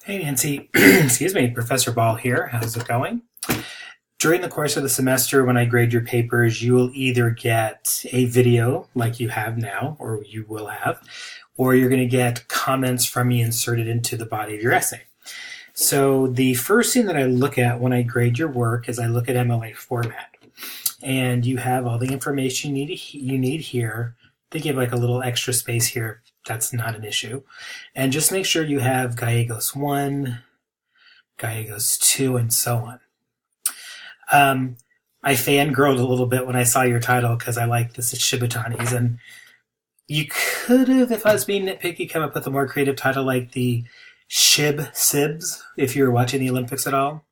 Hey, Nancy. Excuse me, Professor Ball here. How's it going? During the course of the semester, when I grade your papers, you will either get a video like you have now, or you will have, or you're going to get comments from me inserted into the body of your essay. So the first thing that I look at when I grade your work is I look at MLA format. And you have all the information you need here. They give like a little extra space here. That's not an issue. And just make sure you have Gallegos 1, Gallegos 2, and so on. I fangirled a little bit when I saw your title because I like this at Shibutanis. And you could have, if I was being nitpicky, come up with a more creative title like the Shib Sibs, if you were watching the Olympics at all.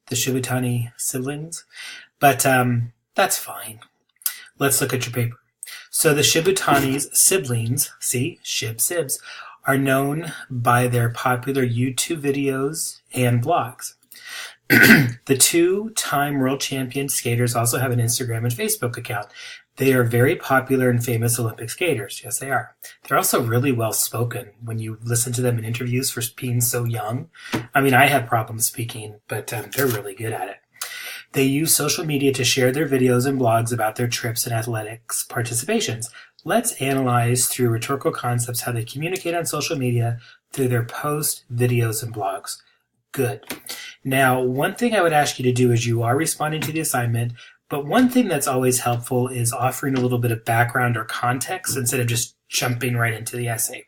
The Shibutani siblings. But that's fine. Let's look at your paper. So the Shibutani's siblings, see, Shib Sibs, are known by their popular YouTube videos and blogs. The two-time world champion skaters also have an Instagram and Facebook account. They are very popular and famous Olympic skaters. Yes, they are. They're also really well-spoken when you listen to them in interviews for being so young. I mean, I have problems speaking, but they're really good at it. They use social media to share their videos and blogs about their trips and athletics participations. Let's analyze through rhetorical concepts how they communicate on social media through their posts, videos, and blogs. Good. Now, one thing I would ask you to do is you are responding to the assignment, but one thing that's always helpful is offering a little bit of background or context instead of just jumping right into the essay.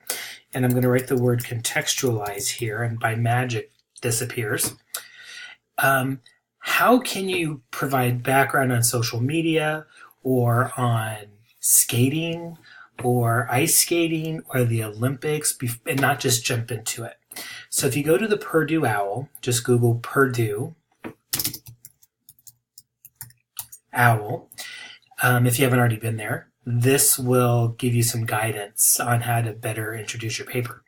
And I'm going to write the word contextualize here, and by magic, this appears. How can you provide background on social media or on skating or ice skating or the Olympics and not just jump into it? So if you go to the Purdue OWL, just Google Purdue OWL. If you haven't already been there, this will give you some guidance on how to better introduce your paper.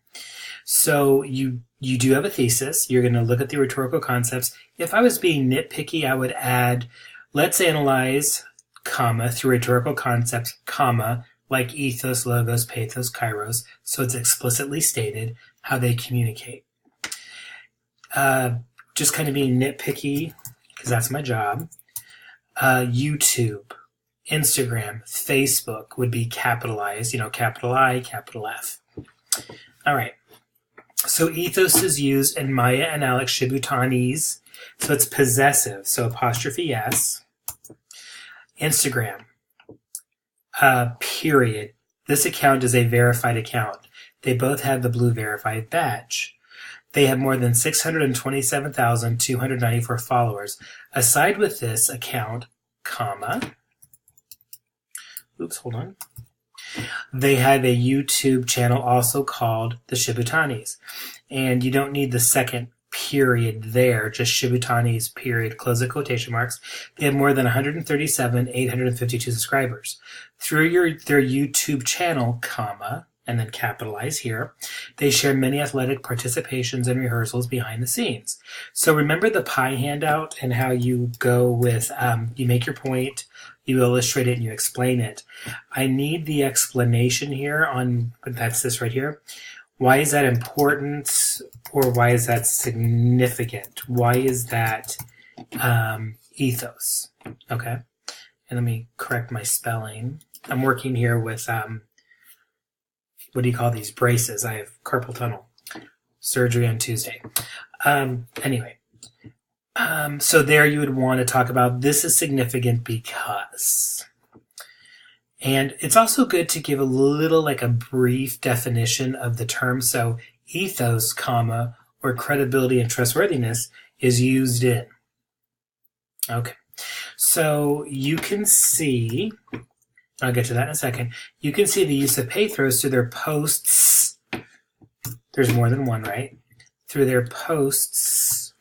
So you do have a thesis. You're going to look at the rhetorical concepts. If I was being nitpicky, I would add, let's analyze, comma, through rhetorical concepts, comma, like ethos, logos, pathos, kairos, so it's explicitly stated how they communicate. Just kind of being nitpicky, because that's my job. YouTube, Instagram, Facebook would be capitalized, capital I, capital F. All right. So ethos is used in Maya and Alex Shibutani's, so it's possessive, so apostrophe S. Instagram, period. This account is a verified account. They both have the blue verified badge. They have more than 627,294 followers. Aside with this account, comma, hold on. They have a YouTube channel also called The Shibutanis. And you don't need the second period there, just Shibutanis, period, close the quotation marks. They have more than 137,852 subscribers. Through their YouTube channel, comma, and then capitalize here, they share many athletic participations and rehearsals behind the scenes. So remember the pie handout and how you go with, you make your point, you illustrate it, and you explain it. I need the explanation here on, that's this right here. Why is that important, or why is that significant? Why is that ethos? Okay, and let me correct my spelling. I'm working here with, what do you call these, braces? I have carpal tunnel surgery on Tuesday. Anyway. So there you would want to talk about this is significant because. And it's also good to give a little, like a brief definition of the term. So ethos, comma, or credibility and trustworthiness is used in. Okay. So you can see, I'll get to that in a second. You can see the use of pathos through their posts. There's more than one, right? Through their posts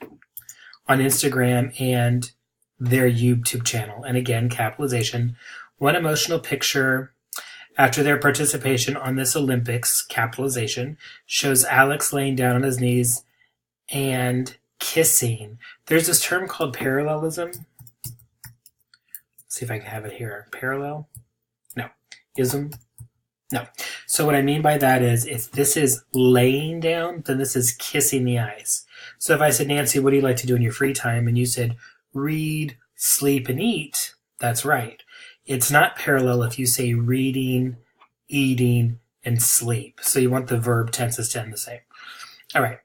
on Instagram and their YouTube channel. And again, capitalization. One emotional picture after their participation on this Olympics, capitalization, shows Alex laying down on his knees and kissing. There's this term called parallelism. Let's see if I can have it here. Parallel? No. Ism. No. So what I mean by that is if this is laying down, then this is kissing the eyes. So if I said, Nancy, what do you like to do in your free time? And you said, read, sleep, and eat. That's right. It's not parallel if you say reading, eating, and sleep. So you want the verb tenses to end the same. All right.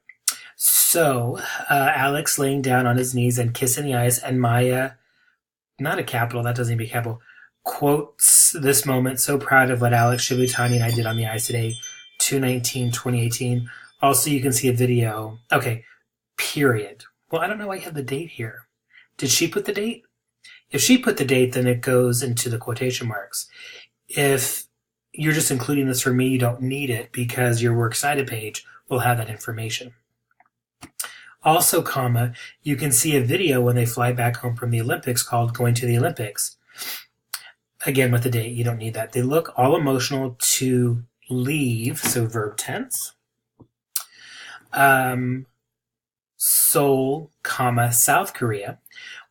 So Alex laying down on his knees and kissing the eyes, and Maya, not a capital, that doesn't even be capital, quotes this moment, so proud of what Alex Shibutani and I did on the ice today, 2/19/2018. Also, you can see a video. Okay, period. Well, I don't know why you have the date here. Did she put the date? If she put the date, then it goes into the quotation marks. If you're just including this for me, you don't need it because your works cited page will have that information. Also, comma, you can see a video when they fly back home from the Olympics called Going to the Olympics. Again, with the date, you don't need that. They look all emotional to leave, so verb tense. Seoul, comma, South Korea,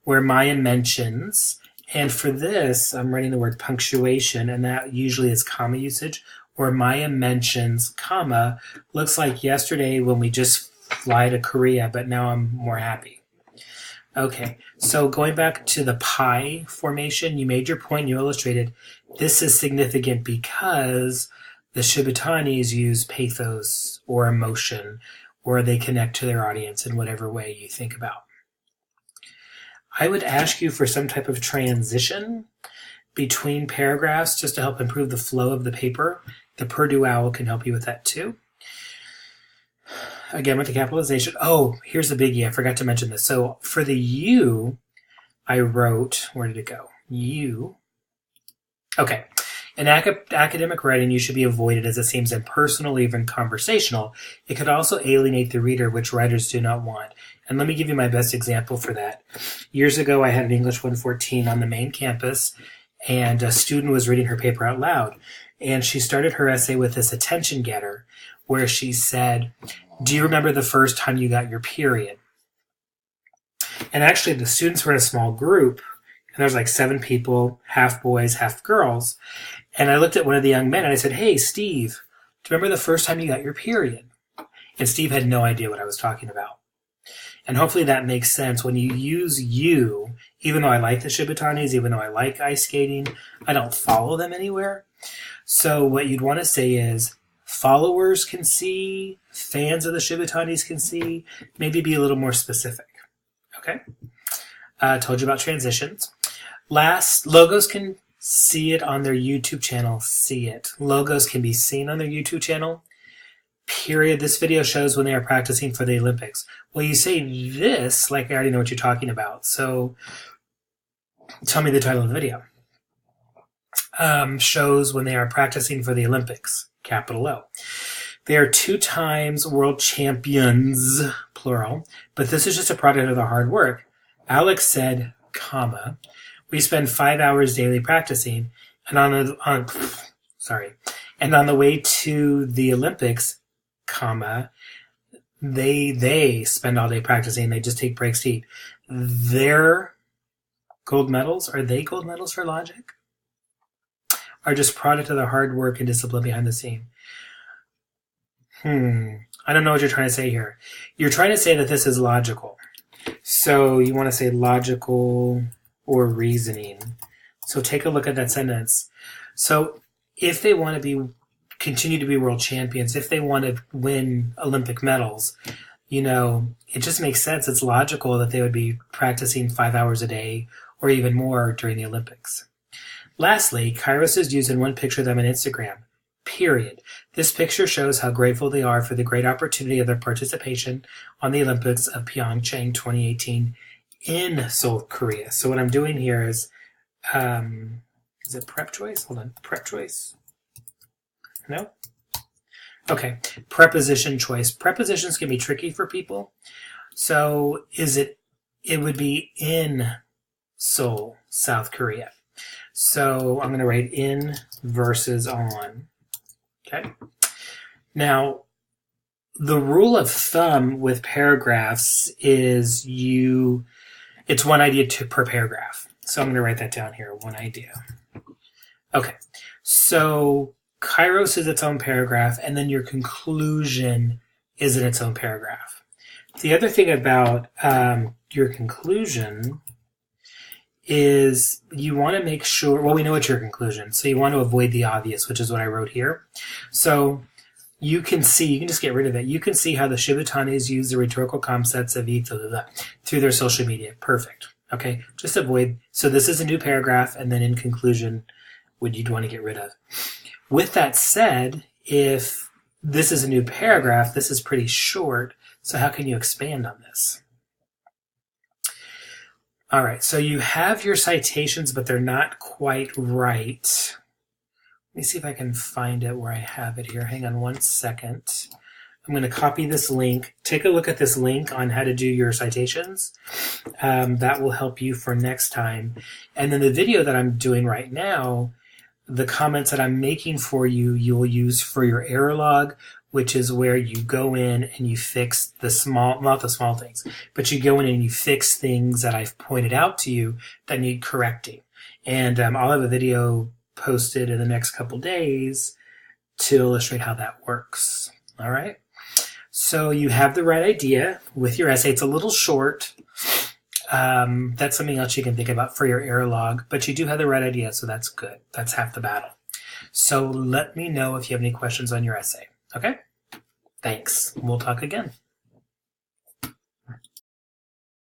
where Maya mentions, and for this, I'm writing the word punctuation, and that usually is comma usage, where Maya mentions, comma, looks like yesterday when we just fly to Korea, but now I'm more happy. Okay, so going back to the pie formation, you made your point, you illustrated. This is significant because the Shibutanis use pathos or emotion, or they connect to their audience in whatever way you think about. I would ask you for some type of transition between paragraphs just to help improve the flow of the paper. The Purdue Owl can help you with that too. Again, with the capitalization. Oh, here's a biggie. I forgot to mention this. So for the you, I wrote, where did it go? You. Okay. In academic writing, you should be avoided as it seems impersonal, even conversational. It could also alienate the reader, which writers do not want. And let me give you my best example for that. Years ago, I had an English 114 on the main campus, and a student was reading her paper out loud. And she started her essay with this attention getter, where she said, do you remember the first time you got your period? And actually, the students were in a small group, and there was like 7 people, half boys, half girls. And I looked at one of the young men, and I said, hey, Steve, do you remember the first time you got your period? And Steve had no idea what I was talking about. And hopefully that makes sense. When you use you, even though I like the Shibutanis, even though I like ice skating, I don't follow them anywhere. So what you'd want to say is, followers can see, fans of the Shibutanis can see, maybe be a little more specific. Okay? Told you about transitions. Last, logos can see it on their YouTube channel. See it. Logos can be seen on their YouTube channel. Period. This video shows when they are practicing for the Olympics. Well, you say this like I already know what you're talking about. So tell me the title of the video. Shows when they are practicing for the Olympics. Capital O. They are 2 times world champions, plural, but this is just a product of their hard work. Alex said, comma, we spend 5 hours daily practicing, and on the way to the Olympics, comma, they spend all day practicing. They just take breaks to eat. Their gold medals, are they gold medals for logic? Are just product of the hard work and discipline behind the scene. I don't know what you're trying to say here. You're trying to say that this is logical. So you want to say logical or reasoning. So take a look at that sentence. So if they want to continue to be world champions, if they want to win Olympic medals, it just makes sense. It's logical that they would be practicing 5 hours a day or even more during the Olympics. Lastly, Kairos is used in one picture of them on Instagram. Period. This picture shows how grateful they are for the great opportunity of their participation on the Olympics of Pyeongchang 2018 in Seoul, Korea. So what I'm doing here is it prep choice? Hold on. Prep choice? No? Okay. Preposition choice. Prepositions can be tricky for people. So it would be in Seoul, South Korea. So I'm going to write in versus on. Okay. Now, the rule of thumb with paragraphs is it's one idea per paragraph. So I'm going to write that down here, one idea. Okay. So Kairos is its own paragraph, and then your conclusion is in its own paragraph. The other thing about your conclusion is you want to make sure, well, we know it's your conclusion, so you want to avoid the obvious, which is what I wrote here. So you can just get rid of it. You can see how the Shibutanis use the rhetorical concepts of each through their social media. Perfect. Okay, just avoid. So this is a new paragraph, and then in conclusion, what you'd want to get rid of. With that said, if this is a new paragraph, this is pretty short, so how can you expand on this? All right, so you have your citations, but they're not quite right. Let me see if I can find it where I have it here. Hang on one second. I'm going to copy this link. Take a look at this link on how to do your citations. That will help you for next time. And then the video that I'm doing right now, the comments that I'm making for you, you'll use for your error log, which is where you go in and you fix the small, not the small things, but you go in and you fix things that I've pointed out to you that need correcting. And I'll have a video posted in the next couple days to illustrate how that works. All right. So you have the right idea with your essay. It's a little short. That's something else you can think about for your error log, but you do have the right idea, so that's good. That's half the battle. So let me know if you have any questions on your essay. Okay? Thanks. We'll talk again.